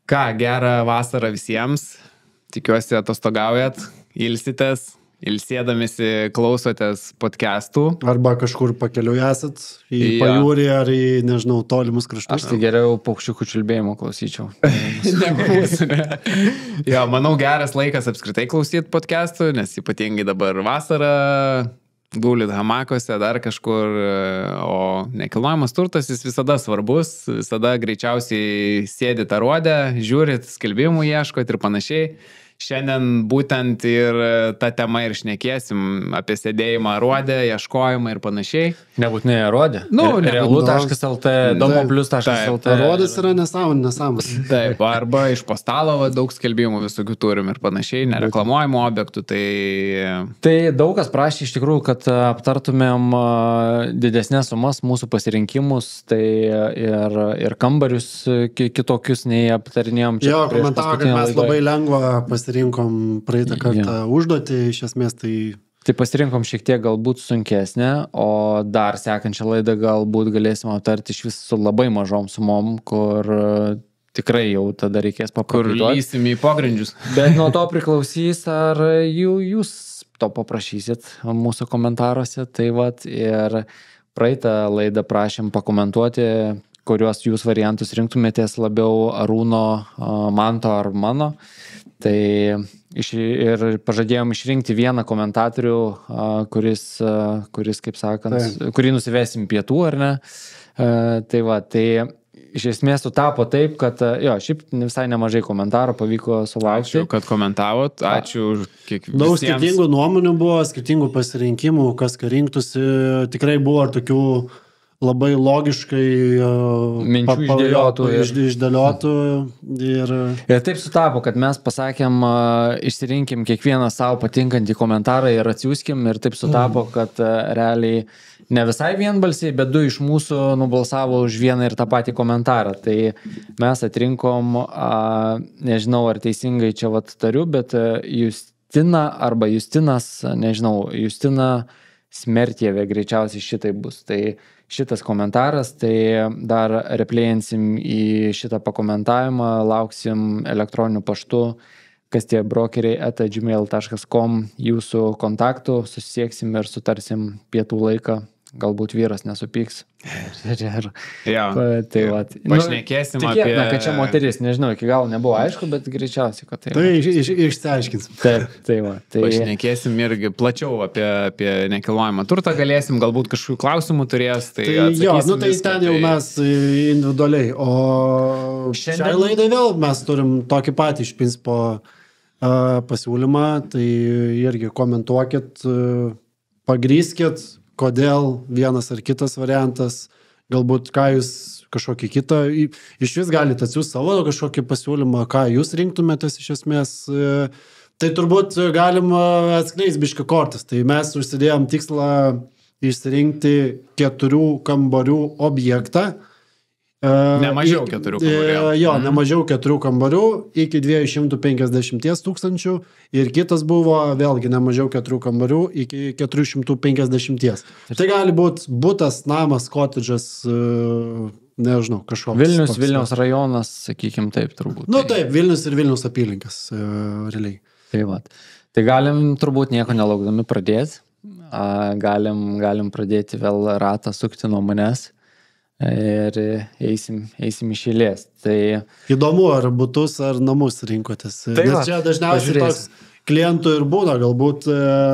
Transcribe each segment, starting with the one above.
Ką, gerą vasarą visiems. Tikiuosi atostogaujat, ilsitės, ilsėdamisi klausotės podcastų. Arba kažkur pakeliui esat į pajūrį ar į, nežinau, tolimus kraštus. Aš tai geriau paukščiukų čiulbėjimo klausyčiau. Jo, manau, geras laikas apskritai klausyti podcastų, nes ypatingai dabar vasarą gulit hamakuose, dar kažkur, o nekilnojamas turtas jis visada svarbus, visada greičiausiai sėdit aruodę, žiūrit, skelbimų ieškot ir panašiai. Šiandien būtent ir tą temą ir šnekėsim apie sėdėjimą aruodę, ieškojimą ir panašiai. Nebūtinai aruodė. Realu.lt, domoplius.lt. Aruodės yra nesąmonė. Taip, arba iš po stalo daug skelbimų visokių turim ir panašiai, nereklamuojamų objektų. Tai daug kas prašė iš tikrųjų, kad aptartumėm didesnės sumas mūsų pasirinkimus, tai ir kambarius kitokius nei aptarinėjom. Jo, komentavo, kad mes labai lengva pasirinkom praeitą kartą užduotį, iš esmės Tai pasirinkom šiek tiek galbūt sunkesnę, o dar sekančią laidą galbūt galėsim aptarti iš vis su labai mažom sumom, kur tikrai jau tada reikės paprakaituoti. Kur lysim į pogrindžius. Bet nuo to priklausys, ar jūs to paprašysit mūsų komentaruose. Tai vat ir praeitą laidą prašėm pakomentuoti, kuriuos jūs variantus rinktumėtės labiau Arūno, Manto ar mano. Tai ir pažadėjom išrinkti vieną komentatorių, kuris kaip sakant, kurį nusivesim pietų, ar ne? Tai iš esmės sutapo taip, kad šiaip visai nemažai komentarų pavyko sulaukti. Ačiū, kad komentavot, ačiū už kiekvieną. Daug skirtingų nuomonių buvo, skirtingų pasirinkimų, kas ką rinktųsi, tikrai buvo ir tokių labai logiškai minčių išdėliotų. Ir taip sutapo, kad mes pasakėm, išsirinkim kiekvieną savo patinkantį komentarą ir atsiųskim, ir taip sutapo, kad realiai ne visai vienbalsiai, bet du iš mūsų nubalsavo už vieną ir tą patį komentarą. Tai mes atrinkom, nežinau ar teisingai čia tariu, bet Justina arba Justinas, nežinau, Justina Smertievė greičiausiai šitai bus. Tai šitas komentaras, tai dar replėjansim į šitą pakomentavimą, lauksim elektroniniu paštu, kas tie brokeriai@gmail.com jūsų kontaktų, susisieksim ir sutarsim pietų laiką, galbūt vyras nesupyks. Pašnekėsim apie... Tikėtina, kad čia moteris, nežinau, iki galo nebuvo aišku, bet greičiausiai, kad tai... Tai išsiaiškinsim. Pašnekėsim irgi plačiau apie nekilnojamą turtą, galėsim, galbūt kažkokių klausimų turės. Tai ten jau mes individualiai, o šiai laidai vėl mes turim tokį patį iš principo pasiūlymą, tai irgi komentuokit, pagrįskit, kodėl vienas ar kitas variantas, galbūt ką jūs kažkokį kitą, iš vis galite atsiųsti savo kažkokį pasiūlymą, ką jūs rinktumėtės iš esmės. Tai turbūt galima atskleisti biškį kortas. Tai mes užsidėjom tikslą išsirinkti 4 kambarių objektą. Nemažiau 4 kambarių. Nemažiau 4 kambarių iki 250 000 ir kitas buvo vėlgi nemažiau 4 kambarių iki 450. Tai gali būti butas, namas, kotedžas, nežinau, kažkoks. Vilniaus rajonas, sakykim taip, turbūt. Taip, Vilnius ir Vilnius apylinkės, realiai. Tai galim turbūt nieko nelaukdami pradėti. Galim pradėti vėl ratą sukti nuo manęs. Ir eisim iš eilės. Tai įdomu, ar butus, ar namus rinkotės. Nes čia dažniausiai toks klientų ir būna, galbūt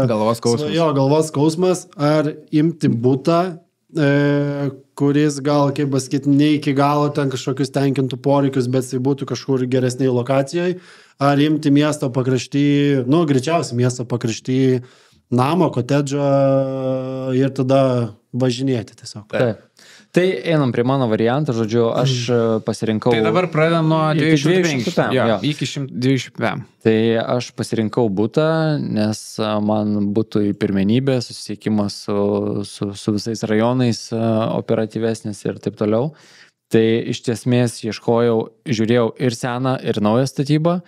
galvos skausmas. Galvos skausmas, ar imti butą, kuris gal, kaip pasakyti, ne iki galo ten kažkokius tenkintų poreikius, bet jis būtų kažkur geresnėj lokacijoje, ar imti miesto pakrašty, greičiausiai miesto pakrašty namo, kotedžą ir tada važinėti tiesiog. Taip. Tai einam prie mano variantą, žodžiu, aš pasirinkau... Tai dabar pradedam nuo 250. Iki 200. Tai aš pasirinkau butą, nes man būtų į pirmenybę susisiekimas su visais rajonais operatyvesnis ir taip toliau. Tai iš esmės žiūrėjau ir seną, ir naują statybą.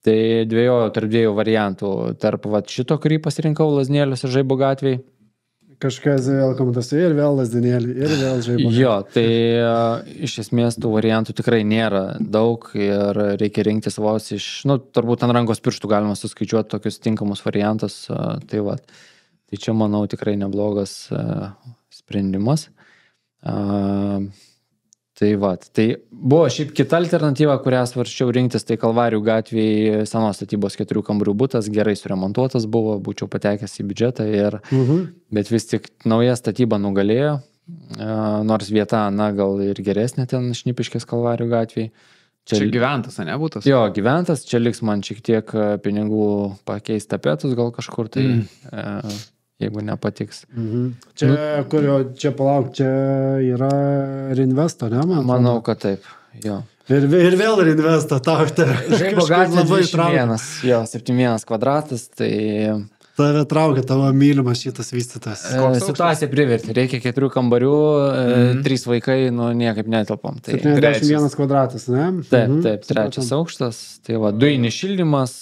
Tai dvejojau tarp 2 variantų. Tarp šito, kurį pasirinkau Lazdynėliuose Žaibo gatvėje, kažkas vėl komentuose ir vėl lasdinėlį, ir vėl žaibą. Jo, tai iš esmės tų variantų tikrai nėra daug ir reikia rinktis vos iš, turbūt ant rankos pirštų galima suskaičiuoti tokius tinkamus variantus, tai va. Tai čia, manau, tikrai neblogas sprendimas. Tai va, tai buvo šiaip kita alternatyva, kurią svarsčiau rinktis, tai Kalvarijų gatvėje senos statybos 4 kambarių butas, gerai suremontuotas buvo, būčiau patekęs į biudžetą, bet vis tik nauja statyba nugalėjo, nors vieta, gal ir geresnė ten Šnipiškės Kalvarijų gatvėje. Čia gyventas, ne būtas? Jo, gyventas, čia liks man šiek tiek pinigų pakeisti tapetus gal kažkur, tai jeigu nepatiks. Čia palauk, čia yra Reinvesto, ne? Manau, kad taip, jo. Ir vėl Reinvesto, tau Žaibo gatvė 21, jo, 71 kvadratas, tai... Tave traukia tavo mylimas šitas vystytas. Situacija privertė, reikia 4 kambarių, 3 vaikai, niekaip netelpom. Tai 71 kvadratas, ne? Taip, 3 aukštas, tai va, dujinis šildymas,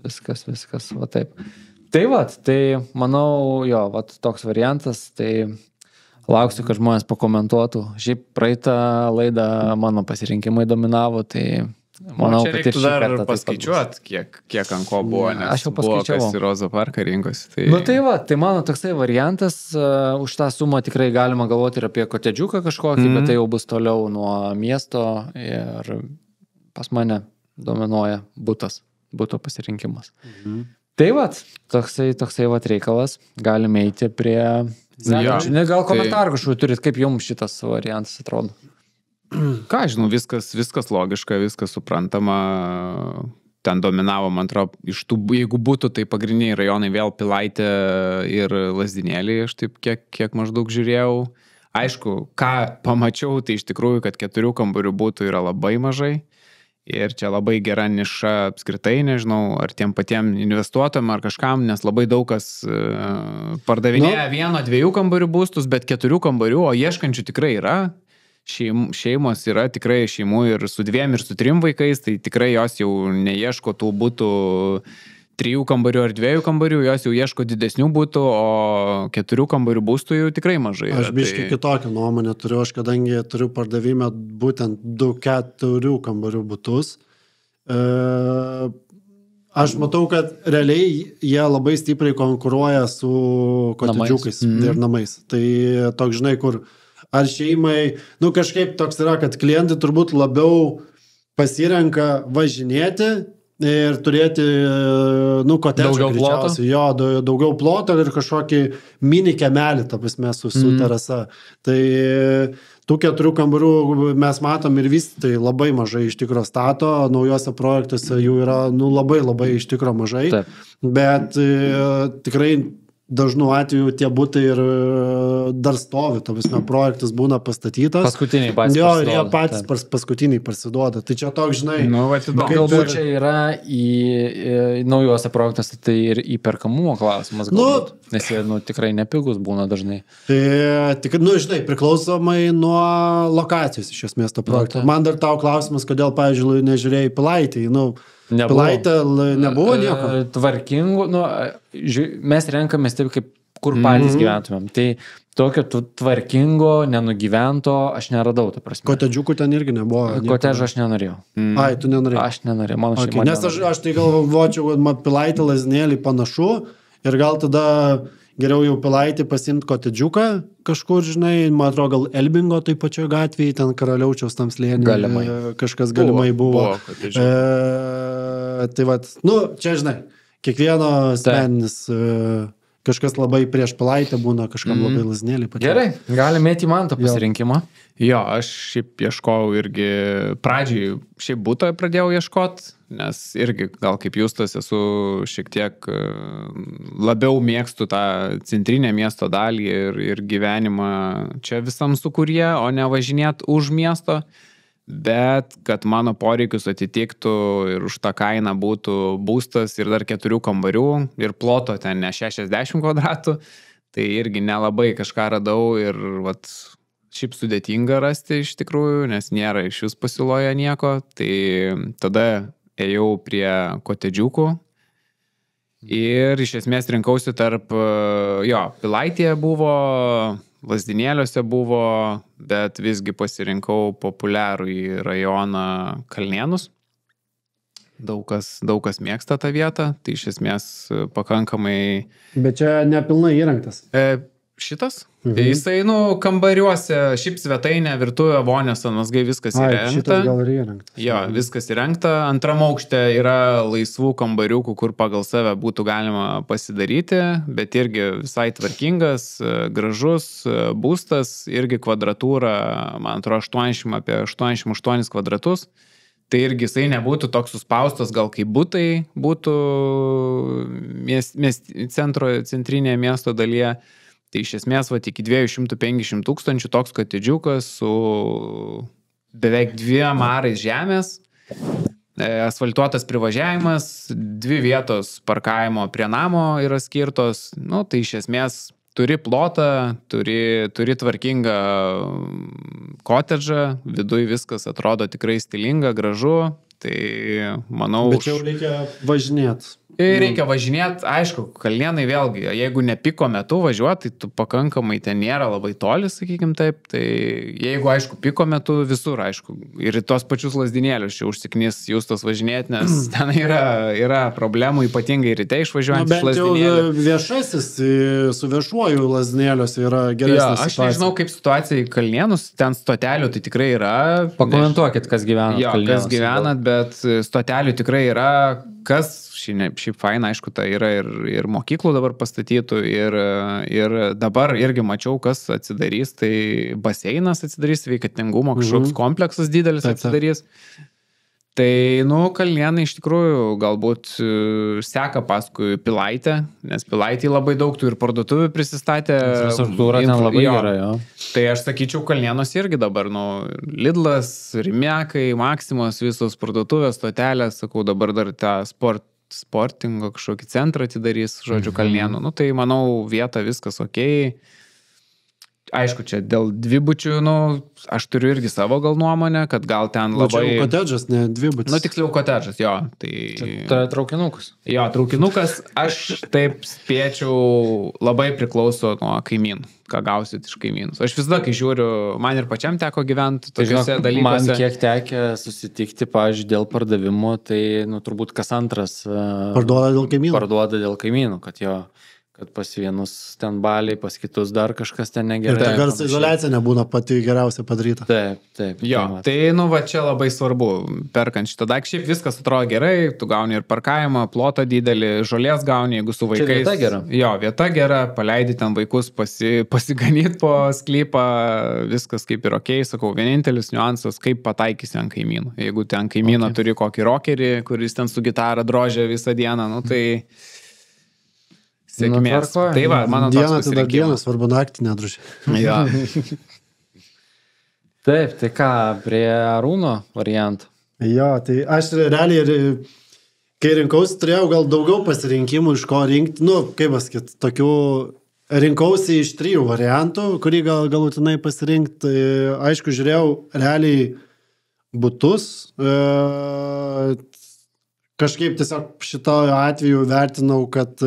viskas, va taip. Tai va, tai manau, jo, va, toks variantas, tai lauksiu, kad žmonės pakomentuotų. Šiaip praeitą laidą mano pasirinkimai dominavo, tai... Manau, čia reiktų dar paskaičiuoti, kiek ant ko buvo, nes aš jau buvo, kas į Rozo parką rinkosi. Tai... Tai va, tai mano toksai variantas, už tą sumą tikrai galima galvoti ir apie kotedžiuką kažkokį, bet tai jau bus toliau nuo miesto ir pas mane dominuoja buto pasirinkimas. Tai va, toksai va reikalas, galime eiti prie... Gal komentarų kažkokių turit, kaip jums šitas variantas atrodo? Ką, žinau, viskas logiška, viskas suprantama, ten dominavo, man atrodo, jeigu būtų, tai pagrindiniai rajonai vėl Pilaitė ir Lazdinėlį, aš taip kiek maždaug žiūrėjau. Aišku, ką pamačiau, tai iš tikrųjų, kad 4 kambarių būtų yra labai mažai ir čia labai gera niša apskritai, nežinau, ar tiem patiem investuotojam ar kažkam, nes labai daug kas pardavinėja 1-2 kambarių būstus, bet 4 kambarių, o ieškančių tikrai yra. Šeimos yra tikrai šeimų ir su 2 ir su 3 vaikais, tai tikrai jos jau neieško tų būtų 3 kambarių ar 2 kambarių, jos jau ieško didesnių būtų, o 4 kambarių būstų jau tikrai mažai. Aš biškai kitokią nuomonę turiu, aš kadangi turiu pardavime būtent 2-4 kambarių būtus. Aš matau, kad realiai jie labai stipriai konkuruoja su kotedžiukais ir namais. Tai toks, žinai, kur ar šeimai, kažkaip toks yra, kad klientai turbūt labiau pasirenka važinėti ir turėti, kotedžą greičiausiai. Jo, daugiau ploto ir kažkokį mini kemelį, ta prasme, su terasa. Tai tų 4 kambarių mes matom ir vystytojai labai mažai iš tikro stato, naujose projektuose jų yra, labai iš tikro mažai. Taip. Bet tikrai dažnu atveju tie butai ir dar stovi, ta prasme, projektas būna pastatytas. Paskutiniai patys pasiduoda. Jo, ir jie patys paskutiniai pasiduoda. Tai čia toks, žinai... Galbūt čia yra į naujuose projektuose, tai ir įperkamumo klausimas galbūt, nes jie tikrai nepigus būna dažnai. Tik, žinai, priklausomai nuo lokacijos iš esmės to projekto. Man dar tau klausimas, kodėl, pavyzdžiui, nežiūrėjai Pilaitį, Pilaitė nebuvo nieko. Tvarkingų, mes renkamės taip, kaip kur patys gyventumėm. Tai tokio tvarkingo, nenugyvento aš neradau, ta prasme. Kotedžiukų ten irgi nebuvo. Kotedžą aš nenorėjau. Ai, tu nenorėjai? Aš nenorėjau, mano šeima. Nes aš tai galvočiau, kad Pilaitė Lazdinėlį panašu ir gal tada geriau jau Pilaitį pasimti kotedžiuką kažkur, žinai, man atrodo, gal Elbingo tai pačioje gatvėje, ten Karaliaučiaus tam slėnį kažkas galimai buvo. Tai vat, čia, žinai, kiekvieno asmeninis kažkas labai prieš Pilaitę būna, kažkam labai Lazdinėlį pačiu. Gerai, galime eiti man tą pasirinkimą. Jo, aš šiaip ieškojau irgi, pradžiai šiaip būto pradėjau ieškoti, nes irgi gal kaip Justas esu šiek tiek labiau mėgstu tą centrinę miesto dalį ir gyvenimą čia visam sukūrė, o ne važinėt už miesto, bet kad mano poreikius atitiktų ir už tą kainą būtų būstas ir dar 4 kambarių ir ploto ten ne 60 kvadratų, tai irgi nelabai kažką radau ir vat šiaip sudėtinga rasti iš tikrųjų, nes nėra iš vis pasiūloje nieko, tai tada ėjau prie kotedžiukų Ir iš esmės rinkausi tarp, Pilaitėje buvo, Lazdinėliuose buvo, bet visgi pasirinkau populiarų į rajoną Kalnėnus. Daug kas mėgsta tą vietą, tai iš esmės pakankamai... Bet čia nepilnai įrengtas. Šitas? Jisai, kambariuose, šiaip svetainė, virtuvė, vonės, mazgai, viskas įrengta. Šitas gal ir įrengtas. Jo, viskas įrengta. Antram aukšte yra laisvų kambariukų, kur pagal save būtų galima pasidaryti, bet irgi visai tvarkingas, gražus būstas, irgi kvadratūra, man atrodo, apie 88 kvadratus. Tai irgi jisai nebūtų toks suspaustas, gal kaip butai būtų centrinėje miesto dalyje. Tai iš esmės, iki 250 000 toks kotedžiukas su beveik 2 arais žemės, asfaltuotas privažiavimas, 2 vietos parkavimo prie namo yra skirtos. Tai iš esmės turi plotą, turi tvarkingą kotedžą, viduj viskas atrodo tikrai stilinga, gražu, tai manau... Bet čia jau reikia važinėti. Reikia važinėti, aišku, Kalnėnai vėlgi, jeigu ne piko metu važiuoti, tai tu pakankamai ten nėra labai toli, sakykim taip, tai jeigu, aišku, piko metu visur, aišku, ir tos pačius Lazdinėlius čia užsiknis Justas važinėti, nes ten yra problemų, ypatingai ryte išvažiuojant iš Lazdinėlių. Bent jau viešasis su viešuoju Lazdinėliuose yra geresnė situacija. Aš nežinau, kaip situacija į Kalnėnus, ten stotelių tai tikrai yra. Pakomentuokit, kas gyvena. Kas gyvenat, bet stotelių tikrai yra, kas šiaip faina, aišku, tai yra ir mokyklų dabar pastatytų ir dabar irgi mačiau, kas atsidarys, tai baseinas atsidarys, sveikatingumo kažkoks kompleksas didelis atsidarys. Tai, Kalnėnai iš tikrųjų galbūt seka paskui Pilaitę, nes Pilaitį labai daug tų ir parduotuvių prisistatė. Infrastruktūra ten labai gera, jo. Tai aš sakyčiau, Kalnėnuose irgi dabar, Lidlas, Rimekai, Maksimos, visos parduotuvės, stotelės, sakau, dabar dar tą sportingo kažkokį centrą atidarys, žodžiu, Kalnėnų. Tai manau, vieta viskas okei. Aišku, čia dėl dvibučių, aš turiu irgi savo gal nuomonę, kad gal ten labai... Čia jau kotedžas, ne dvibutis. Tiksliau kotedžas, jo. Tai traukinukas. Jo, traukinukas, aš taip spėčiau, labai priklauso nuo kaimynų, ką gausit iš kaimynus. Aš visada, kai žiūriu, man ir pačiam teko gyventi tokiuose dalykuose. Man kiek tekė susitikti, pavyzdžiui, dėl pardavimo, tai, turbūt kas antras... Parduoda dėl kaimynų, kad pas vienus ten baliai, pas kitus dar kažkas ten negerai. Ir ta garso izoliacija nebūna pati geriausia padaryta. Taip. Jo, tai čia labai svarbu, perkant šitą daiktą. Šiaip viskas atrodo gerai, tu gauni ir parkavimą, plotą didelį, žolės gauni, jeigu su vaikais. Čia vieta gera. Jo, vieta gera, paleidi ten vaikus pasiganyti po sklypą, viskas kaip ir okei, sakau, vienintelis niuansas, kaip pataikysi ant kaimynų. Jeigu ten kaimyną turi kokį rockerį, kuris ten su gitara drožia visą dieną, tai... Sėkmės. Tai va, mano toks pasirinkimas. Dieną, dieną, svarbu naktį nedružė. Ja. Taip, tai ką, prie Arūno variantų? Jo, tai aš realiai, kai rinkausi, turėjau gal daugiau pasirinkimų, iš ko rinkti, kaip pasakyti, tokių rinkausi iš 3 variantų, kurį galutinai pasirinkti. Aišku, žiūrėjau realiai butus, kažkaip tiesiog šito atveju vertinau, kad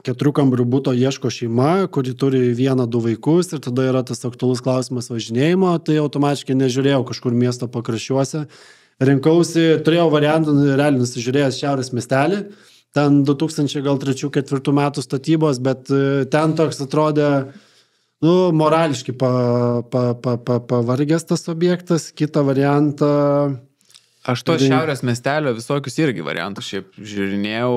4 kambarių buto ieško šeima, kuri turi 1-2 vaikus ir tada yra tas aktualus klausimas važinėjimo, tai automatiškai nežiūrėjau kažkur miesto pakraščiuose. Rinkausi, turėjau variantą, realiai nusižiūrėjęs Šiaurės miestelį, ten 2003-2004 metų statybos, bet ten toks atrodė, morališkai pavargęs tas objektas. Kitą variantą... Aš to Šiaurės miestelio visokius irgi variantus šiaip žiūrinėjau,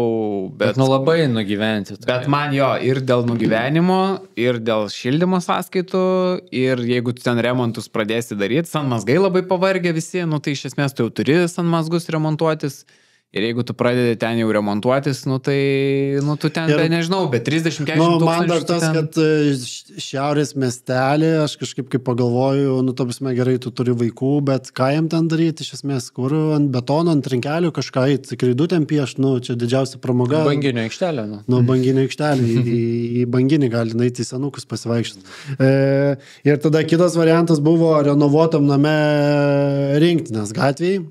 bet labai nugyventi. Bet man ir dėl nugyvenimo, ir dėl šildymo sąskaitų, ir jeigu tu ten remontus pradėsi daryti, sanmazgai labai pavargę visi, tai iš esmės tu jau turi sanmazgus remontuotis. Ir jeigu tu pradedi ten jau remontuotis, tai tu ten, nežinau, bet 30-40 tūkstančių. Man dar tas, kad Šiaurės miestelį, aš kažkaip kaip pagalvoju, ta gerai, tu turi vaikų, bet ką jam ten daryti, iš esmės, kur ant betono, ant trinkelių kažką eiti, kreidutėm piešti, čia didžiausia pramoga. Banginio aikštelė, Banginio aikštelė, į banginį gali nueiti į senukus pasivaikščioti. Ir tada kitas variantas buvo renovuotam name Rinktinės gatvėje.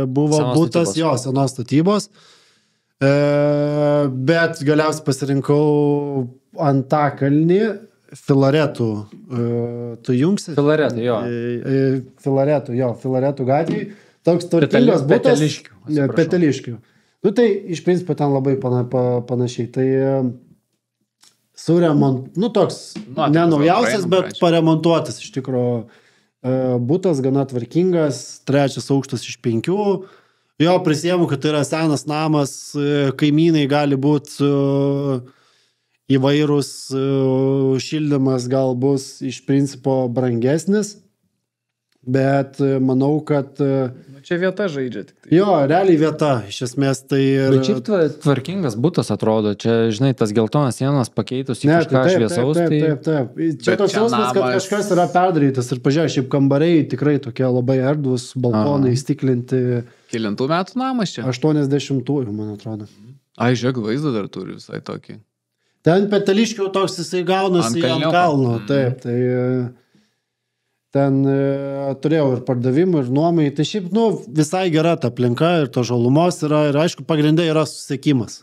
Buvo būtas, senos statybos. Bet galiausiai pasirinkau Antakalnį, Filaretų. Tu jungsi? Filaretų, jo. Filaretų gatvėje. Toks turtingas butas. Peteliškių. Nu tai iš principo ten labai panašiai. Tai toks nenaujausias, bet paremontuotas iš tikrųjų. Butas gana tvarkingas, 3 aukštas iš 5. Jo, prisiemu, kad tai yra senas namas, kaimynai gali būti įvairūs, šildymas gal bus iš principo brangesnis, bet manau, kad... Čia vieta žaidžia tik tai. Jo, realiai vieta, iš esmės tai... Bet šiaip tvarkingas butas atrodo, čia, žinai, tas geltonas sienas pakeitus į kažką šviesaus. Taip. Čia toks jausmas, kad kažkas yra perdarytas ir pažiūrėjau, šiaip kambariai tikrai tokie labai erdvus, balkonai stiklinti. Kelintų metų namas čia? 80-ųjų, man atrodo. Ai, žiūrėk, vaizdą dar turi visai tokį. Ten Peteliškių toks jisai gaunasi ant kalno, taip, tai ten turėjau ir pardavimų, ir nuomai, tai šiaip, visai gera ta aplinka ir to žalumos yra, ir aišku, pagrindai yra susiekimas.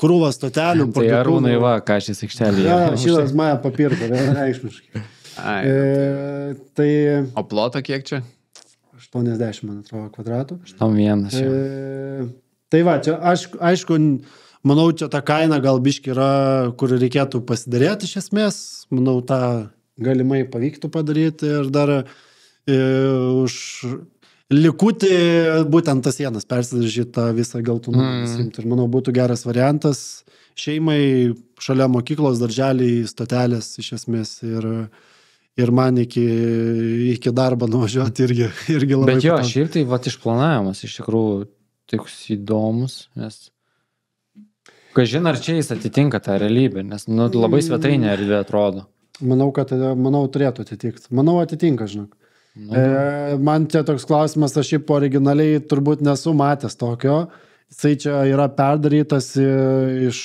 Krūvas stotelių. Tai Arūnai va, ką šis aikštelė. Ja, šitas mane papirko, reikšmiškai. Tai... O ploto kiek čia? 80, man atrodo, kvadratų. 81. Tai va, čia aišku, manau, čia ta kaina gal biški yra, kur reikėtų pasidarėti iš esmės. Manau, tą galimai pavyktų padaryti ir dar už likutį būtent tas sienas persidažyti tą visą geltoną. Ir manau, būtų geras variantas šeimai šalia mokyklos, darželiai, stotelės iš esmės ir man iki darbo nuvažiuoti irgi labai. Bet jo, šiaip tai išplanavimas iš tikrųjų toks įdomus, nes kažin ar čia jis atitinka tą realybę, nes labai svetainė erdvė atrodo. Manau, turėtų atitikti. Manau, atitinka, žinok. Man čia toks klausimas, aš šiaip originaliai turbūt nesu matęs tokio. Jisai čia yra perdarytas iš...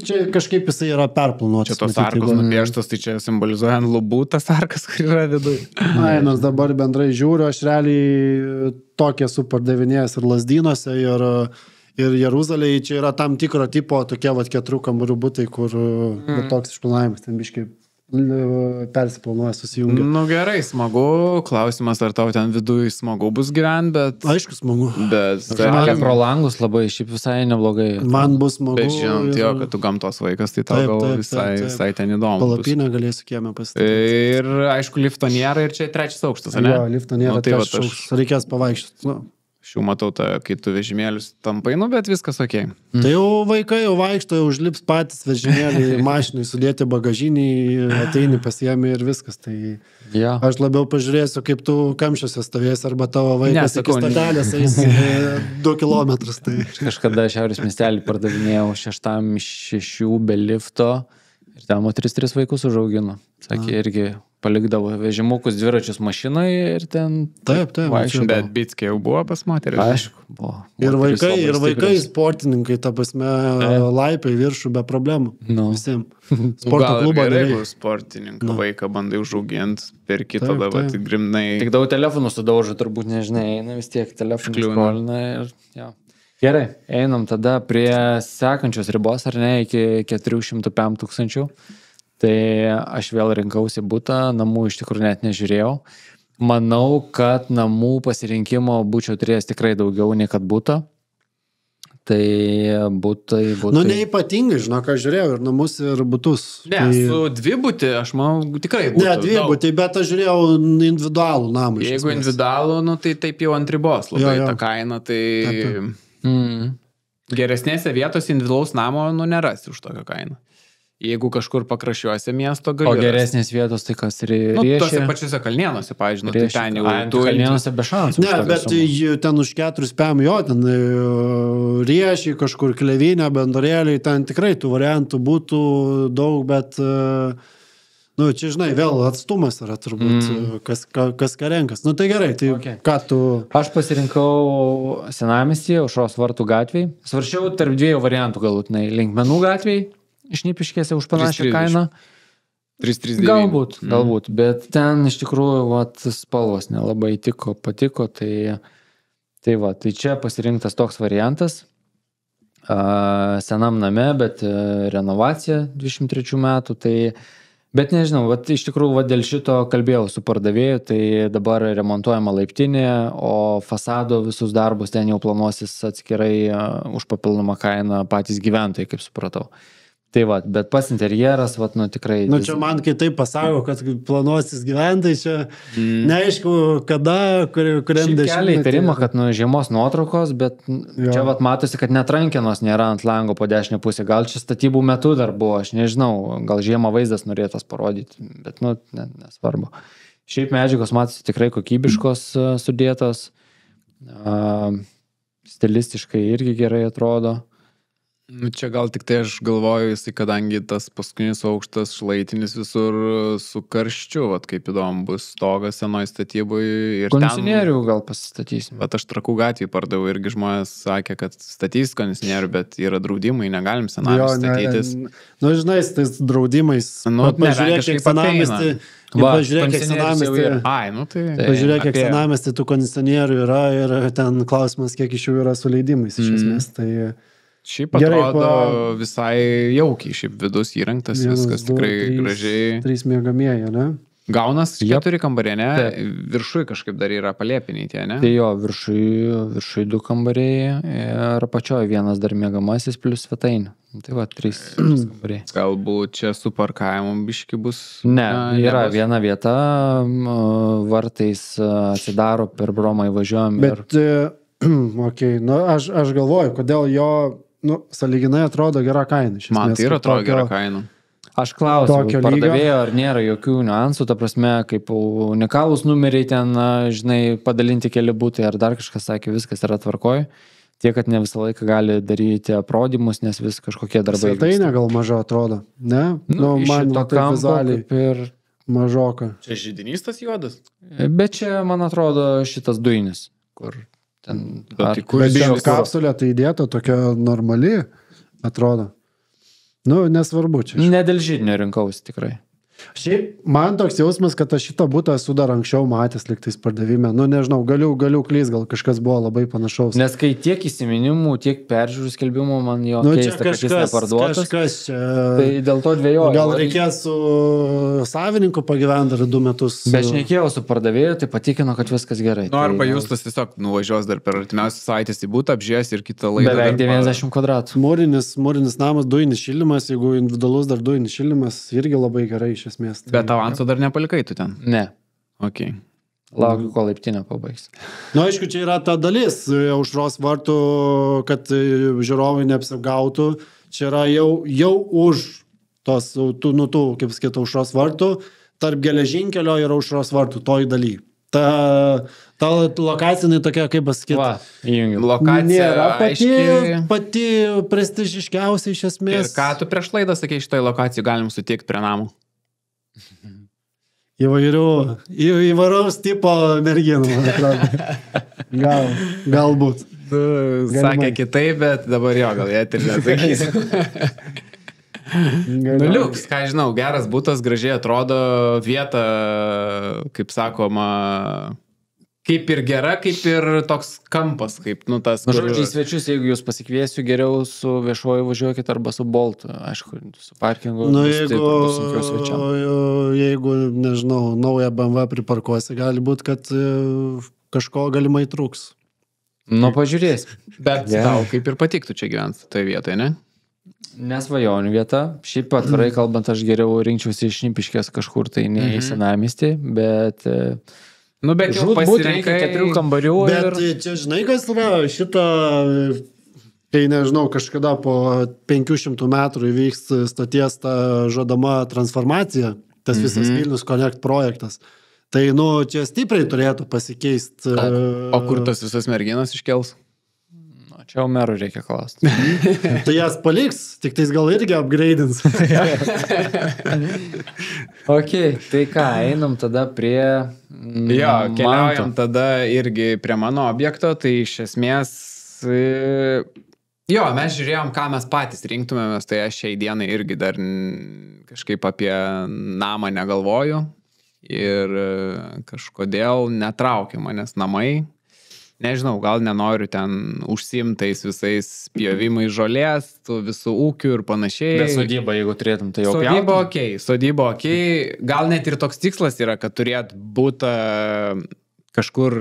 Čia kažkaip jisai yra perplanuotas. Čia tos arkos nupieštos, tai čia simbolizuojant lubų tas arkas, kur yra viduje. Nors dabar bendrai žiūriu, aš realiai tokie esu pardavinėjęs ir Lazdynuose, ir Jeruzalėje. Čia yra tam tikro tipo tokie 4 kambarių butai, kur toks išplanavimas ten biškai persiplanuoja, susijungia. Gerai, smagu. Klausimas, ar tau ten viduje smagu bus gyventi, bet... Aišku, smagu. Žalia pro langus labai, šiaip visai neblogai. Man bus smagu. Bet žinant jo, kad tu gamtos vaikas, tai tau gal visai ten įdomu. Palapinę galėsiu kiemę pasistatyti. Ir aišku, lifto nėra ir čia 3 aukštas, ne? Jo, lifto nėra, 3 aukštas. Reikės pavaikščioti. Šių matau, kai tu vežimėlius tampai, bet viskas ok. Tai jau vaikai jau vaikšto, jau užlips patys vežimėlį, mašinai sudėti bagažinį, ateini pasiemi ir viskas. Tai aš labiau pažiūrėsiu, kaip tu kamščiuose stovėsi, arba tavo vaikas iki stotelės eis 2 kilometrus. Tai. Kažkada Šiaurės miestelį pardavinėjau 6 iš 6 be lifto ir ten 3 vaikus užaugino. Sakė, irgi palikdavo vežimukus dviračius mašinai ir ten... Taip. Bet bitskė jau buvo pas moterį. Aišku, buvo. Ir vaikai sportininkai, ta prasme, laipiai viršų be problemų. Visiems. Sporto klubo jeigu sportininką vaiką bandai užauginti per kitą dabar, tik grimnai... Tik daug telefonų sudaužo, turbūt nežinai, vis tiek telefonų skolina ir... Gerai, einam tada prie sekančios ribos, ar ne, iki 405 000. Tai aš vėl rinkausi butą, namų iš tikrųjų net nežiūrėjau. Manau, kad namų pasirinkimo būčiau turėjęs tikrai daugiau nei kad butą. Tai butai... Neypatingai, žinok, aš žiūrėjau ir namus, ir butus. Ne, su dvibutį, aš manau, tikrai būtų. Ne, dvibutį, bet aš žiūrėjau individualų namą. Jeigu individualų, tai taip jau ant ribos labai ta kaina, tai... Geresnėse vietose individualaus namo, nerasi už tokią kainą. Jeigu kažkur pakraščiuose miesto gali. O geresnės vietos tai kas riešė? Tose pačiose Kalnėnuose, pavyzdžiui, tai ten jau... Kalnėnuose be šansų. Ne, bet ten už 4 PM ten riešiai, kažkur klevinė, bendorėliai, ten tikrai tų variantų būtų daug, bet... čia, žinai, vėl atstumas yra turbūt, kas ką renkas. Tai gerai, tai ką tu... Aš pasirinkau Senamiestyje, Aušros vartų gatvėj. Svaršiau tarp 2 variantų galutinai. Linkmenų gatvėj, išnipiškėse už panašią kainą. 339. Galbūt, bet ten iš tikrųjų spalvos nelabai patiko, tai čia pasirinktas toks variantas. senam name, bet renovacija 23 metų, tai bet nežinau, vat, iš tikrųjų vat, dėl šito kalbėjau su pardavėju, tai dabar remontuojama laiptinė, o fasado visus darbus ten jau planuosis atskirai už papildomą kainą patys gyventojai, kaip supratau. Tai va, bet pats interjeras, vat, nu tikrai... Nu čia man kai taip pasako, kad planuosis gyventojai, čia neaišku, kada, kuriam dešimtmetį. Kelia įtarimą, kad nu, žiemos nuotraukos, bet čia vat, matosi, kad net rankenos nėra ant lango po dešinę pusę. Gal čia statybų metu dar buvo, aš nežinau, gal žiemą vaizdas norėtas parodyti, bet nu, nesvarbu. Šiaip medžiagos matosi tikrai kokybiškos sudėtos, stilistiškai irgi gerai atrodo. Nu, čia gal tik tai aš galvoju, jisai, kadangi tas paskutinis aukštas šlaitinis visur su karščiu, vat, kaip įdomu bus stogas senoj statybui. Kondicionierių gal pasistatysim. Bet aš Trakų gatvį pardaviau, irgi žmonės sakė, kad statys kondicionierių, bet yra draudimai, negalim senamiestį statytis. Nu, žinai, tais draudimais. Nu, pažiūrėk, kiek senamiestį. Pažiūrėk, kiek senamiestį. Ai, nu tai. Pažiūrėk, kiek senamiestį tų kondicionierių yra ir ten klausimas, kiek iš jų yra su leidimais iš esmės. Tai... Šiaip atrodo visai jaukiai, šiaip vidus įrengtas, viskas tikrai gražiai. 3 miegamieji, ne? Gaunas 4 kambariai, ne? Viršui kažkaip dar yra palėpiniai tie, ne? Tai jo, viršui 2 kambariai ir pačioj vienas dar miegamasis plus svetainė. Tai va, 3 kambariai. Galbūt čia su parkavimu biški bus... Ne, yra viena vieta, vartais atsidaro, per bromą įvažiuojam. Bet, okei, nu, aš galvoju, kodėl jo... Nu, sąlyginai atrodo gera kaina. Man tai yra atrodo gera kaina. Aš klausiau pardavėjo, ar nėra jokių niuansų, ta prasme, kaip unikalūs numeriai ten, žinai, padalinti keli būtai, ar dar kažkas sakė, viskas yra tvarkoj. Tie, kad ne visą laiką gali daryti aprodymus, nes vis kažkokie darbai. Svetainė gal maža atrodo, ne? Nu man tai vizualiai ir mažoka. Čia židinys tas juodas? Bet čia, man atrodo, šitas duinis, kur... Bet kapsulė tai įdėta tokia normali, atrodo. Nu, nesvarbu čia. Ne dėl židinio rinkausi tikrai. Šiaip man toks jausmas, kad aš šitą butą esu dar anksčiau matęs liktais pardavime. Nu, nežinau, galiu klys, gal kažkas buvo labai panašaus. Nes kai tiek įsiminimų, tiek peržiūrų skelbimų, man jo keista, kad jis neparduotas. Kažkas čia... Tai dėl to dviejoju. Gal reikės su savininku pagyventi dar 2 metus. Bet aš šnekėjau su pardavėju, tai patikino, kad viskas gerai. Nu, arba Justas tiesiog nuvažiuos dar per artimiausias savaitės į butą, apžiūrės ir kitą laidą. Beveik 90 kvadratų. Mūrinis namas, dujinis šildymas, jeigu individualus dar dujinis šildymas, irgi labai gerai iš esmės. Bet avanso dar nepalikai tu ten? Ne. Ok. Laukiu, kol laiptinę pabaigs. Nu, aišku, čia yra ta dalis aušros vartų, kad žiūrovai neapsigautų. Čia yra jau už tos, tų, kaip sakyt, aušros vartų, tarp geležinkelio ir aušros vartų, toj daly. Ta lokacinė tokia, kaip pasakyti. Va, įjungiu. Lokacija nėra pati prestižiškiausia iš esmės. Ir ką tu prieš laidą sakei, šitoj lokacijai galim sutikti prie namų? Įvairaus tipo merginų, man atrodo. Galbūt. Sakė kitaip, bet dabar jo, gal jie ir nesakysiu. Nu, liuks, ką žinau, geras butas, gražiai atrodo, vieta, kaip sakoma, kaip ir gera, kaip ir toks kampas, kaip, nu, tas... Nu, žodžiu, į svečius, jeigu jūs pasikviesiu, geriau su viešuoju važiuokit arba su Boltu, aišku, su parkingu. Nu, jeigu, nežinau, naują BMW priparkuosi, gali būti, kad kažko galimai trūks. Nu, pažiūrės. Bet tau kaip ir patiktų čia gyventi toje vietoje, ne? Nesvajonių vieta. Šiaip atvirai kalbant, aš geriau rinkčiausi iš Šnipiškės kažkur, tai ne į senamiestį, bet... Nu, bet jau pasirinkai 4 kambarių. Bet čia, žinai, kas yra šitą, kai, nežinau, kažkada po 500 metrų įvyks stoties ta žadama transformacija, tas visas Vilnius Connect projektas. Tai, nu, čia stipriai turėtų pasikeisti. O kur tas visas merginas iškels? Čia jau merų reikia klausti. Tai jas paliks, tik tais gal irgi upgradeins. Ok, tai ką, einam tada prie... Jo, keliaujam tada irgi prie mano objekto, tai iš esmės... Jo, mes žiūrėjom, ką mes patys rinktumėmės, tai aš šiai dienai irgi dar kažkaip apie namą negalvoju ir kažkodėl netraukia manęs namai. nežinau, gal nenoriu ten užsimtais visais pjovimai žolės, tų visų ūkių ir panašiai. Bet sodyba, jeigu turėtum, tai jau sodyba okei. Gal net ir toks tikslas yra, kad turėt būtą kažkur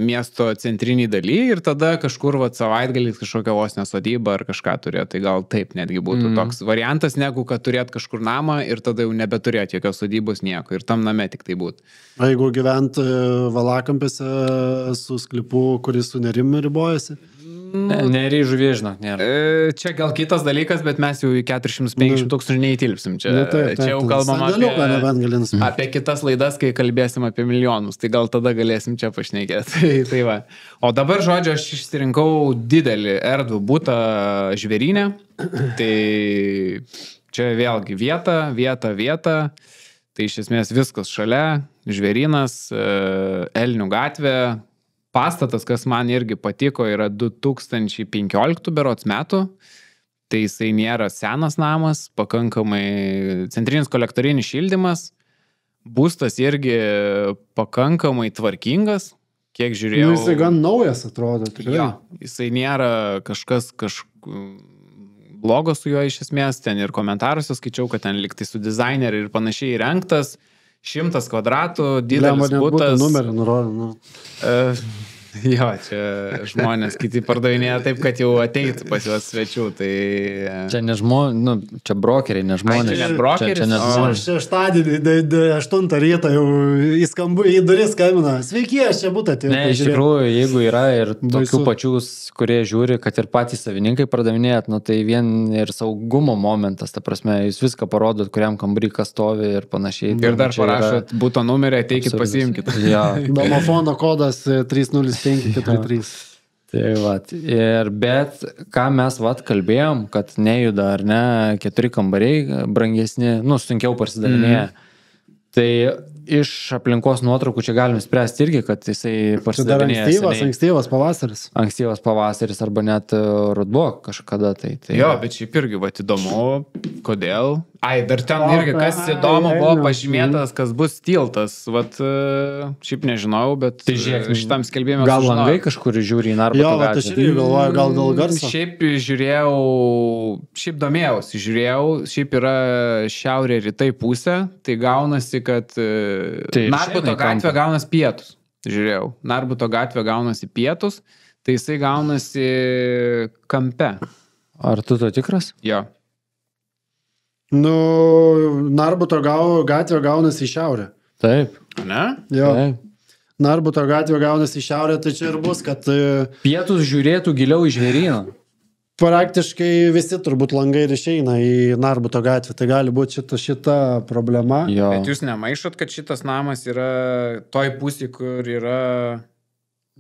miesto centriniai daly ir tada kažkur savaitgalis kažkokią vos nesodybą ar kažką turėt. Tai gal taip netgi būtų toks variantas, negu kad turėt kažkur namą ir tada jau nebeturėt jokios sodybos nieko ir tam name tik tai būtų. O jeigu gyvent Valakampėse su sklypu, kuris su Nerimi ribojasi? Nerį žuvė, žinok, nėra. Čia gal kitas dalykas, bet mes jau į 450 tūkstančių neįtilpsim. Čia jau kalbam apie kitas laidas, kai kalbėsim apie milijonus. Tai gal tada galėsim čia pašnekėti. Tai va. O dabar, žodžiu, aš išsirinkau didelį erdvų butą žvėrynę. Tai čia vėlgi vieta. Tai iš esmės viskas šalia. Žvėrynas, Elnių gatvė. Pastatas, kas man irgi patiko, yra 2015 berods metų. Tai jisai nėra senas namas, pakankamai centrinis kolektorinis šildymas. Būstas irgi pakankamai tvarkingas, kiek žiūrėjau. Jisai gan naujas atrodo, tikrai. Jo, jisai nėra kažkas blogo su juo iš esmės. Ten ir komentaruose skaičiau, kad ten liktai su dizaineriu ir panašiai įrengtas. 100 kvadratų, didelis butas. Numerį nurodė, Jo, čia žmonės kiti pardavinėja taip, kad jau ateitų pas juos svečių, tai... Čia ne žmonės, čia brokeriai, ne žmonės. Čia ne brokeris, čia ne žmonės. Šeštadienį, 8 ryto jau į duris skambina. Sveiki, aš čia būtų atėjau. Ne, iš tikrųjų, jeigu yra ir tokių pačius, kurie žiūri, kad ir patys savininkai pardavinėjat, tai vien ir saugumo momentas, ta prasme, jūs viską parodot, kuriam kambarį kas stovi ir panašiai. Ir dar parašot būto numerį, ateikit, pasiimkit. Domofono kodas 30543. Tai vat, bet ką mes kalbėjom, kad nejuda ar ne 4 kambariai brangesni, sunkiau parsidavinėja. Tai iš aplinkos nuotraukų čia galim spręsti irgi, kad jisai parsidavinėja. Ankstyvas pavasaris. Ankstyvas pavasaris arba net ruduo kažkada. Tai... Jo, bet šiaip irgi įdomu, kodėl. Dar ten irgi, kas įdomu, buvo pažymėtas, kas bus tiltas. Šiaip nežinau, bet tai žiūrėk, šitam skelbime. Gal langai kažkur žiūri į Narbuto gatvę? Jo, aš irgi galvoju, gal garso. Šiaip žiūrėjau, šiaip yra šiaurė rytai pusė, tai gaunasi, kad Narbuto gatvė gaunasi pietus. Žiūrėjau, Narbuto gatvė gaunasi pietus, tai jisai gaunasi kampe. Ar tu to tikras? Jo. Narbuto gatvė gaunasi į šiaurę. Taip. Ne? Jo. Taip. Narbuto gatvė gaunasi į šiaurę, tai čia ir bus, kad... Pietus žiūrėtų giliau į žvėryną. Praktiškai visi turbūt langai ir išeina į Narbuto gatvę, tai gali būti šita problema. Jo. Bet jūs nemaišot, kad šitas namas yra toj pusė, kur yra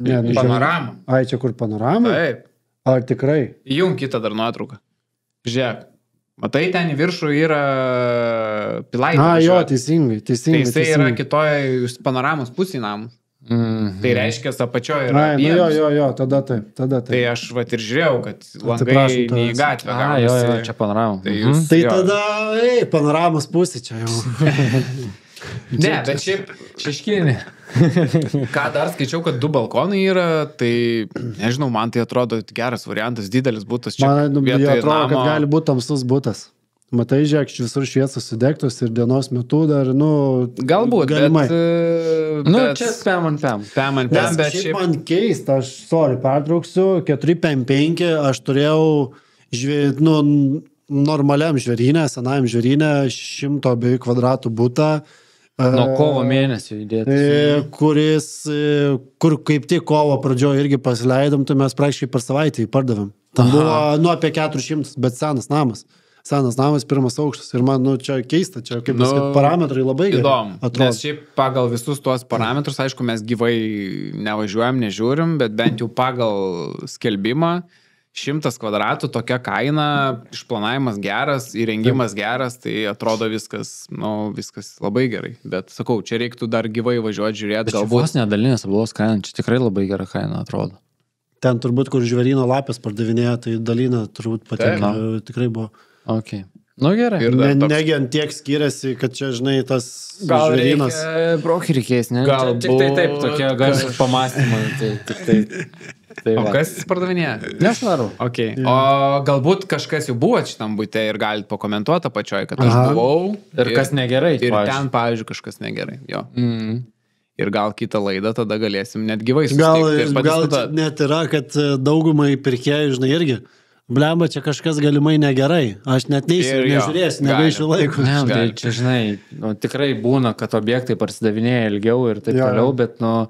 panorama. Ai, čia kur panorama? Taip. Ar tikrai? Įjung kitą dar nuotrauką. Žiūrėk. Matai, ten į viršų yra Pilaitė. Jo, teisingai. Tai jisai yra kitoje panoramos pusėje namus. Tai reiškia, apačioje yra vienas. Jo, tada taip. Tai aš ir žiūrėjau, kad langai ne į gatvę gaunasi. Jo, čia panorama. Tai tada, panoramos pusė čia jau. Ne, bet šiaip šeškinė. Ką dar skaičiau, kad 2 balkonai yra, tai nežinau, man tai atrodo geras variantas, didelis butas čia. Man atrodo, kad gali būti tamsus butas. Matai, žiūrėk, visur šviesos sudegtos ir dienos metu dar, galbūt, galimai. Bet čia spam ant pam. Bet šiaip man keista, aš, pertrauksiu, 455, aš turėjau normaliam žvėrynė, senajam žvėrynė, 100 kvadratų butą. Nuo kovo mėnesio įdėtas. Kur kaip tik kovo pradžioje irgi pasileidom, tai mes praktiškai per savaitę įpardavėm. Tam buvo apie 400, bet senas namas. Senas namas, 1 aukštas. Ir man, čia keista, čia kaip parametrai labai gerai atrodo. Nes šiaip pagal visus tuos parametrus, aišku, mes gyvai nevažiuojam, nežiūrim, bet bent jau pagal skelbimą 100 kvadratų, tokia kaina, išplanavimas geras, įrengimas geras, tai atrodo viskas labai gerai. Bet sakau, čia reiktų dar gyvai važiuoti, žiūrėti. Bet galbūt vos nedalinės apdalos kaina, čia tikrai labai gera kaina atrodo. Ten turbūt, kur žvėryno lapės pardavinėja, tai dalinė turbūt patinka, tikrai buvo. Okay. Nu gerai. Ir dar toks- Negi ant tiek skiriasi, kad čia, žinai, tas Gal žvėrynas. brokį reikės, ne? Galbūt- Tik tai taip, tokie garsus pamastymai. Tai O va. kas pardavinėja? Nesvaru. Okay. O galbūt kažkas jau buvo šitam būte ir galite pakomentuoti apačioje, kad aš Aha. buvau. Ir kas negerai, Ir pavyzdžiui. ten, pavyzdžiui, kažkas negerai. Jo. Mm. Ir gal kitą laidą tada galėsim net gyvai Gal susitikti ir padiskutuoti. net yra, kad daugumai pirkėjų, žinai, irgi. Blemba, čia kažkas galimai negerai. Aš net neįsiu, Ir jo, nežiūrėsiu, gali. negaišiu laiko. Ne, tai Gali. čia, žinai, nu, tikrai būna, kad objektai parsidavinėja ilgiau ir taip Jo, jo. toliau, bet, nu,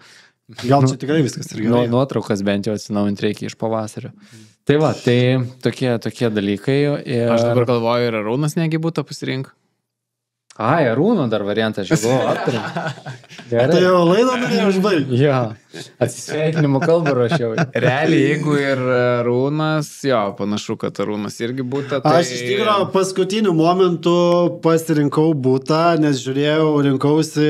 Gal čia tikrai viskas ir gerai. nuotraukas bent jau atsinaujinti reikia iš pavasario. Tai va, tai tokie dalykai. Ir... Aš dabar galvoju, ir Arūnas negi būtų pasirink. Ai, Arūno dar variantą aš jau aptarėm. Tai jau laidą norėjau užbaigti. Jo, atsisveikinimo kalbą rašiau. Realiai, jeigu ir Arūnas, jo, panašu, kad Arūnas irgi būtų. Tai... Aš iš tikrųjų paskutiniu momentu pasirinkau būtą, nes žiūrėjau, rinkausi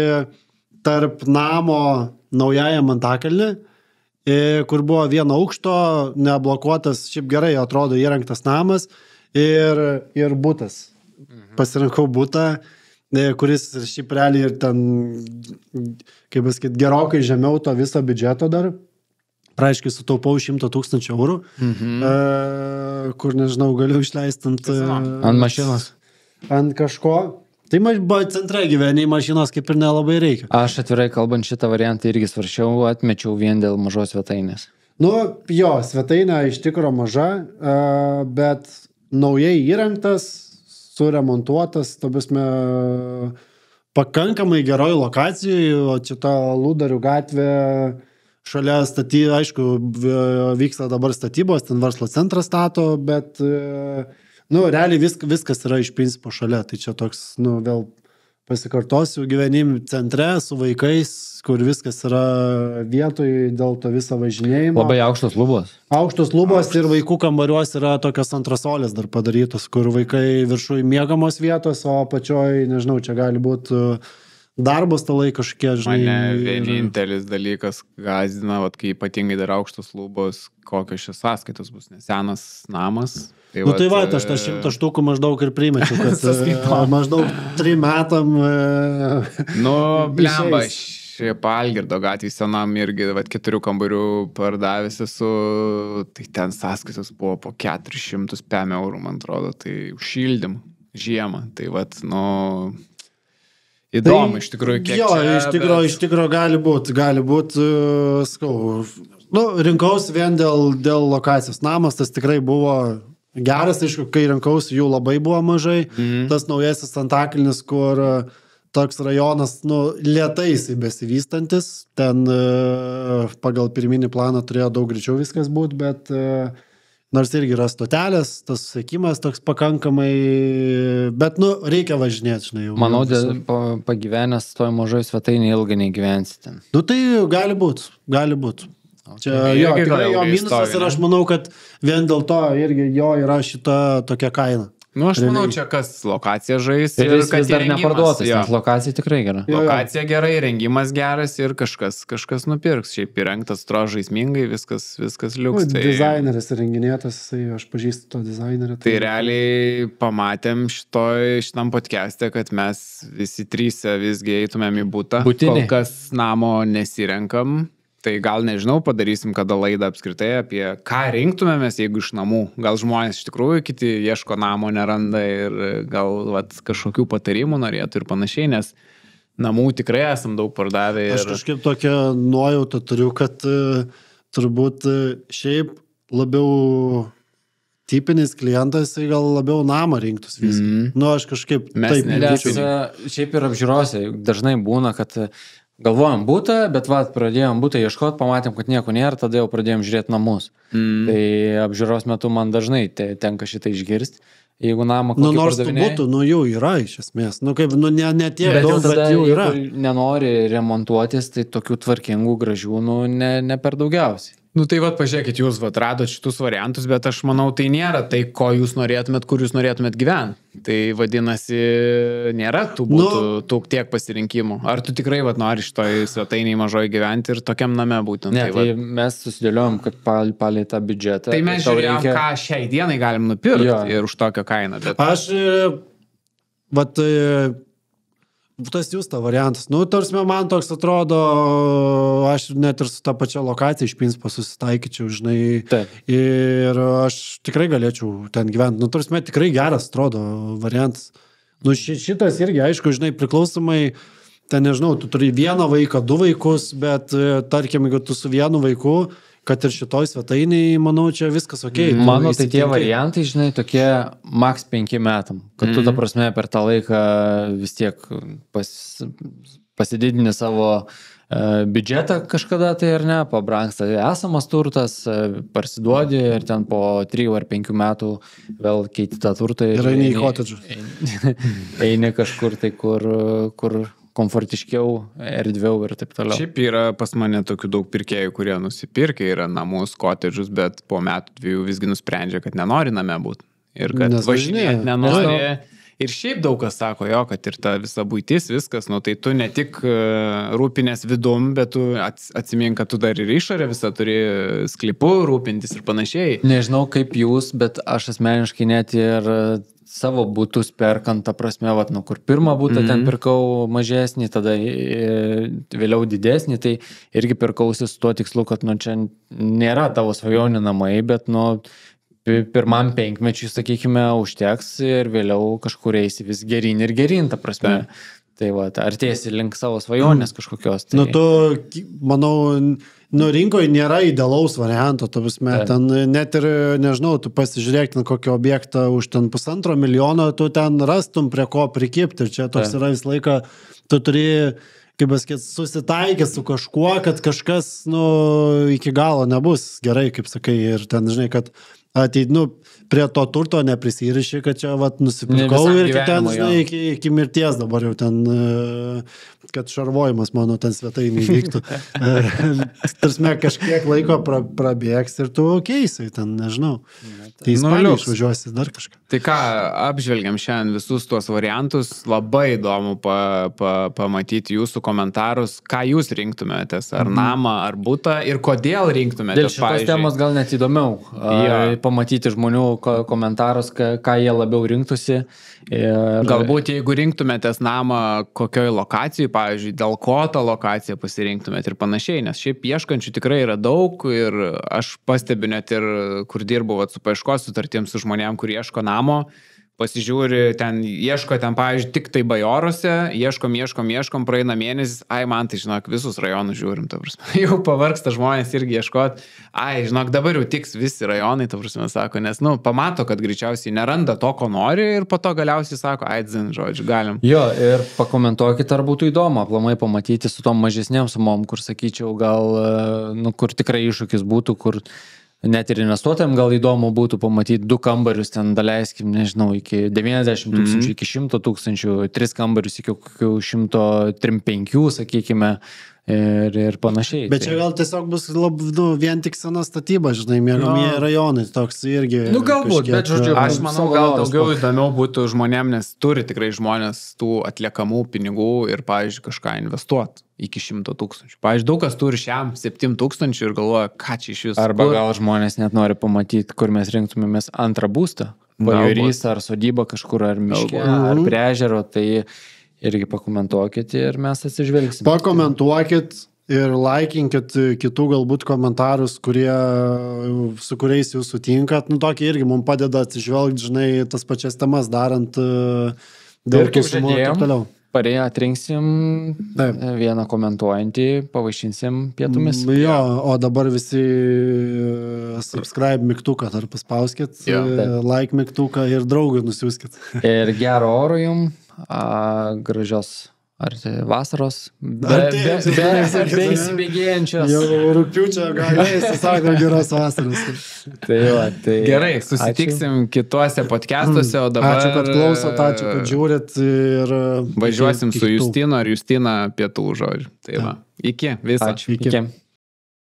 tarp namo naujajam Antakalnį, kur buvo vieno aukšto, neblokuotas, šiaip gerai atrodo įrengtas namas ir būtas. Pasirinkau būtą, kuris šiaip realiai ir ten, kaip pasakyt, gerokai žemiau to viso biudžeto dar. Praaiškiai sutaupau 100 000 eurų, kur, nežinau, galiu išleisti Ant mašinos. ant kažko. Tai centre gyveniai mašinos kaip ir nelabai reikia. Aš atvirai kalbant šitą variantą irgi svaršiau, atmečiau vien dėl mažos svetainės. Nu, jo, svetainė iš tikro maža, bet naujai įrengtas, suremontuotas, tabasme, pakankamai geroj lokacijai, o čia ta Lūdarių gatvė, šalia aišku, vyksta dabar statybos, ten verslo centras stato, bet, nu, realiai viskas yra iš principo šalia, tai čia toks, nu, vėl pasikartosiu, gyvenim centre su vaikais, kur viskas yra vietoj dėl to viso važinėjimo. Labai aukštos lubos. Aukštos lubos ir vaikų kambariuos yra tokios antrasolės dar padarytos, kur vaikai viršui miegamos vietos, o apačioj, nežinau, čia gali būti darbo stalai kažkokie, žinai. Mane vienintelis dalykas gazdina, vat, kai ypatingai dar aukštos lubos, kokios šios sąskaitos bus, nes senas namas. Nu tai va, aš tą 100 štukų maždaug ir primečiau, kad maždaug 3 metam... Nu, blemba, šiaip Algirdo gatvėj senam irgi 4 kambarių pardavęs esu, tai ten sąskaitos buvo po 400 eurų, man atrodo, tai užšildym žiemą. Tai vat, nu... Įdomu, iš tikrųjų, kiek jo, čia... iš tikrųjų gali būt, skau, nu, rinkausi vien dėl lokacijos. Namas tas tikrai buvo geras, aišku, kai rinkausi, jų labai buvo mažai. Tas naujasis Antakalnis, kur toks rajonas, nu, lėtai jisai besivystantis, ten pagal pirminį planą turėjo daug greičiau viskas būti, bet nors irgi yra stotelės, tas susiekimas toks pakankamai, bet, nu, reikia važinėti, žinai. Jau, manau, pagyvenęs toj mažoj svetainė ilgai negyvensi ten. Nu, tai gali būt. Čia jo, tikrai jo minusas ir aš manau, kad vien dėl to irgi jo yra šita tokia kaina. Nu, aš manau, čia kas lokacija žais ir jis vis dar neparduotas, nes lokacija tikrai gera. Lokacija gerai, rengimas geras ir kažkas nupirks. Šiaip įrengtas žaismingai, viskas liuks. Tai... Dizaineris renginėtas, aš pažįstu to dizainerį. Tai realiai pamatėm šitam podcast'e, kad mes visi 3 visgi eitumėm į butą. Butinį. Kol kas namo nesirenkam. Tai gal, nežinau, padarysim kada laidą apskritai apie ką rinktumėmės, jeigu iš namų. Gal žmonės iš tikrųjų kiti ieško namo, neranda ir gal kažkokių patarimų norėtų ir panašiai, nes namų tikrai esam daug pardavę. Aš kažkaip tokią nuojautą turiu, kad turbūt šiaip labiau tipinis klientas, gal labiau namą rinktus viską. Nu, aš kažkaip taip nedačiau. Šiaip ir apžiūrose dažnai būna, kad galvojom būtą, bet pradėjom būtą ieškoti, pamatėm, kad nieko nėra, tada jau pradėjom žiūrėti namus. Tai apžiūros metu man dažnai tenka šitą išgirsti. Jeigu namą kokį nors būtų, jų yra iš esmės. Kaip, ne tiek daug, bet jų yra. Nenori remontuotis, tai tokių tvarkingų gražių, ne per daugiausiai. Nu tai vat, pažiūrėkit, jūs vat radot šitus variantus, bet aš manau, tai nėra tai, ko jūs norėtumėt, kur jūs norėtumėt gyventi. Tai vadinasi, nėra tų būtų tiek pasirinkimų. Ar tu tikrai vat nori šitoj svetainiai mažoji gyventi ir tokiam name būtent? Ne, tai mes susidėliojom, kad palei tą biudžetą. Tai mes žiūrėjom, ką šiai dienai galim nupirkti ir už tokią kainą. Bet... Aš, vat, tas jūs ta variantas. Nu, tarsi man toks atrodo, aš net ir su ta pačia lokacija iš principo susitaikyčiau, žinai. Taip. Ir aš tikrai galėčiau ten gyventi. Nu, tarsi tikrai geras atrodo variantas. Nu, šitas irgi, aišku, žinai, priklausomai, ten nežinau, tu turi vieną vaiką, 2 vaikus, bet tarkim, jeigu tu su vienu vaiku, kad ir šitoj svetainiai, manau, čia viskas okei. Mano tai tie variantai, žinai, tokie maks 5 metam, kad tu, ta prasme, per tą laiką vis tiek pasididini savo biudžetą kažkada, tai ar ne, pabrangsta esamas turtas, parsiduodi ir ten po 3 ar 5 metų vėl keiti tą turtą. Ir eini į kotedžus. Eini kažkur tai, kur komfortiškiau, erdviau ir taip toliau. Šiaip yra pas mane tokių daug pirkėjų, kurie nusipirkę yra namus, kotedžus, bet po metų 2 visgi nusprendžia, kad nenori name būti. Ir kad važinėti nenori. Ir šiaip daug kas sako, jo, kad ir ta visa buitis, viskas, nu tai tu ne tik rūpinės vidum, bet tu atsimink, kad tu dar ir išorę visą turi sklypų rūpintis ir panašiai. Nežinau kaip jūs, bet aš asmeniškai net ir savo būtus perkant, ta prasme, vat, nu, kur pirmą būtą ten pirkau mažesnį, tada vėliau didesnį, tai irgi pirkausi su tuo tikslu, kad nu, čia nėra tavo svajonių namai, bet nu, pirmam 5 mečiui, sakykime, užteks ir vėliau kažkur eisi vis gerin ir gerin, ta prasme. Tai va, artėsi link savo svajonės kažkokios. Tai... Nu, tu, manau, nu, rinkoje nėra idealaus varianto, tu visme, ten net ir, nežinau, tu pasižiūrėk kokį objektą už ten 1,5 milijono, tu ten rastum prie ko prikipti ir čia toks yra visą laiką, tu turi, kaip pasakyti, susitaikyti su kažkuo, kad kažkas, nu, iki galo nebus gerai, kaip sakai, ir ten, žinai, kad ateit, nu, prie to turto neprisiriši, kad čia, vat, nusipirkau ir ten, žinai, iki mirties dabar jau ten, kad šarvojimas mano ten svetainį vyktų. Tarsime, kažkiek laiko prabėgs ir tu keisai ten, nežinau. Tai Ispaniją išvažiuosi dar kažką. Tai ką, apžvelgiam šiandien visus tuos variantus, labai įdomu pamatyti jūsų komentarus, ką jūs rinktumėtės, ar namą, ar butą ir kodėl rinktumėtės. Dėl šitos temos gal net įdomiau pamatyti žmonių komentarus, ką jie labiau rinktųsi. Galbūt jeigu rinktumėtės namą kokioj lokacijai, pavyzdžiui, dėl ko tą lokaciją pasirinktumėt ir panašiai, nes šiaip ieškančių tikrai yra daug ir aš pastebiu net ir, kur dirbu su paieškos sutartim su žmonėm, kur ieško namo, pasižiūri, ten ieško, ten, pavyzdžiui, tik tai Bajorose, ieškom, praeina mėnesis, man tai, žinok, visus rajonus žiūrim, ta prasme, jau pavargsta žmonės irgi ieškot, žinok, dabar jau tiks visi rajonai, ta prasme, sako, nes, nu, pamato, kad greičiausiai neranda to, ko nori ir po to galiausiai sako, dzin, žodžiu, galim. Jo, ir pakomentuokit, ar būtų įdomu, aplamai pamatyti su tom mažesnėm sumom, kur, sakyčiau, gal, nu, kur tikrai iššūkis būtų, kur net ir investuotojams gal įdomu būtų pamatyti 2 kambarius, ten daleiskim, nežinau, iki 90 000, iki 100 000, 3 kambarius iki kokių 135, sakykime, ir panašiai. Bet čia gal tiesiog bus vien tik sena statyba, žinai, mėgamieji rajonai, toks irgi. Nu, galbūt, bet žodžiu, aš manau, gal daugiau įdomiau būtų žmonėm, nes turi tikrai žmonės tų atliekamų pinigų ir, pavyzdžiui, kažką investuoti iki 100 000. Pavyzdžiui, daug kas turi šiam 7 000 ir galvoja, ką čia iš viso. Arba gal žmonės net nori pamatyti, kur mes rinktumėmės antrą būstą. Pajūrys ar sodyba kažkur, ar miške, ar prie ežero, tai irgi pakomentuokit ir mes atsižvelgsime. Pakomentuokit ir laikinkit kitų galbūt komentarus, su kuriais jūs sutinkat. Nu, tokie irgi mums padeda atsižvelgti, žinai, tas pačias temas darant dėl klausimų ir taip toliau. Parėję atrinksim vieną komentuojantį, pavaišinsim pietumis. Jo, o dabar visi subscribe mygtuką dar paspauskit, like mygtuką ir draugui nusiųskit. Ir gero oro jum, gražios vasaros, be įsibėgėjančios. Jau rugpjūčio galės, sako, geros vasaros. Tai gerai, susitiksim kituose podcastuose, o dabar... Ačiū, kad klausot, ačiū, kad žiūrit ir... Važiuosim su Justino ar Justina pietų, žodžiu. Tai va, iki, visą. Ačiū, iki.